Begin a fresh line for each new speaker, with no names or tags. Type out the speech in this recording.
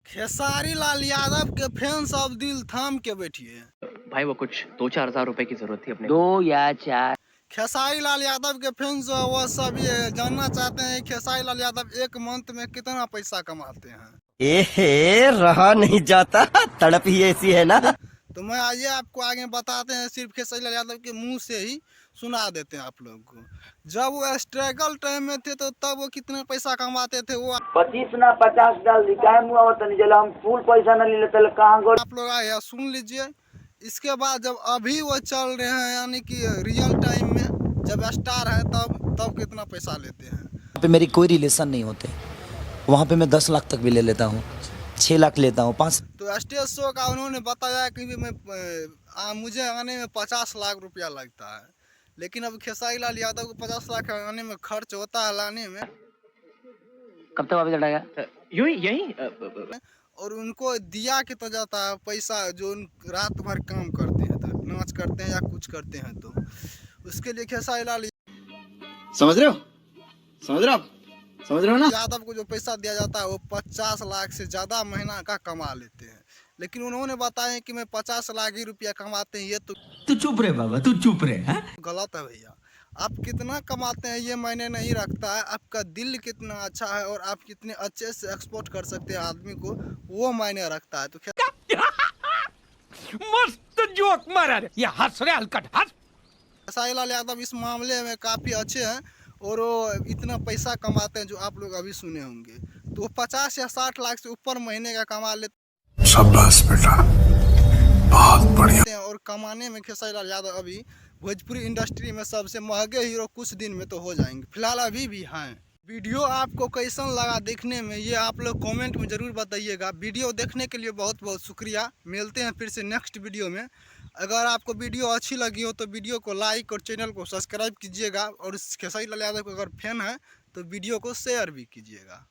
खेसारी लाल यादव के फैंस अब दिल थाम के बैठिए।
भाई वो कुछ 2-4 हज़ार रुपए की जरूरत थी अपने।
2 या 4।
खेसारी लाल यादव के फैंस जो वो सब ये जानना चाहते हैं खेसारी लाल यादव एक मंथ में कितना पैसा कमाते हैं।
एहे रहा नहीं जाता, तड़प ही ऐसी है ना।
तो मैं आइए आपको आगे बताते हैं, सिर्फ खेसारी लाल यादव के मुंह से ही सुना देते हैं आप लोग को। जब वो स्ट्रगल टाइम में थे तो तब वो कितने पैसा कमाते थे वो
25 ना 50 डाल दी काय मुआ होता नहीं जला हम फुल पैसा न ले लेते कहाँ गो।
आप लोग आए सुन लीजिए। इसके बाद जब अभी वो चल रहे हैं यानी कि रियल टाइम में जब स्टार है तब कितना पैसा लेते हैं।
वहाँ पे मेरी कोई रिलेशन नहीं होते, वहाँ पे मैं 10 लाख तक भी ले लेता हूँ, 6 लाख लेता हूँ, 5।
तो स्टेज शो का उन्होंने बताया कि मुझे आने में 50 लाख रुपया लगता है, लेकिन अब खेसारी लाल यादव को 50 लाख आने में खर्च होता है लाने में।
कब तक वापस लौटाएगा?
यूं ही यही
और उनको दिया के तो जाता है पैसा जो रात भर काम करते हैं, तो नाच करते हैं या कुछ करते हैं, तो उसके लिए खेसारी लाल
समझ रहे हो ना।
यादव को जो पैसा दिया जाता है वो 50 लाख से ज्यादा महीना का कमा लेते हैं, लेकिन उन्होंने बताया कि मैं 50 लाख ही रुपया कमाते हैं। ये तो
तू चुप रहे बाबा, तू चुप रहे। हैं
गलत है भैया। आप कितना कमाते हैं ये मायने नहीं रखता है, आपका दिल कितना अच्छा है और आप कितने अच्छे से एक्सपोर्ट कर सकते हैं आदमी को, वो मायने रखता है। तो
मस्त जोक मारा रे, ये हंस रहे हलकट हंस।
खेसारी लाल यादव इस मामले में काफी अच्छे हैं और वो इतना पैसा कमाते हैं जो आप लोग अभी सुने होंगे। तो वो 50 या 60 लाख से ऊपर महीने का कमा लेते।
शाबाश बेटा, बहुत बढ़िया।
और कमाने में खेसारी लाल यादव अभी भोजपुरी इंडस्ट्री में सबसे महंगे हीरो कुछ दिन में तो हो जाएंगे, फिलहाल अभी भी हैं। वीडियो आपको कैसन लगा देखने में ये आप लोग कमेंट में ज़रूर बताइएगा। वीडियो देखने के लिए बहुत बहुत शुक्रिया। मिलते हैं फिर से नेक्स्ट वीडियो में। अगर आपको वीडियो अच्छी लगी हो तो वीडियो को लाइक और चैनल को सब्सक्राइब कीजिएगा, और खेसारी लाल यादव को अगर फैन है तो वीडियो को शेयर भी कीजिएगा।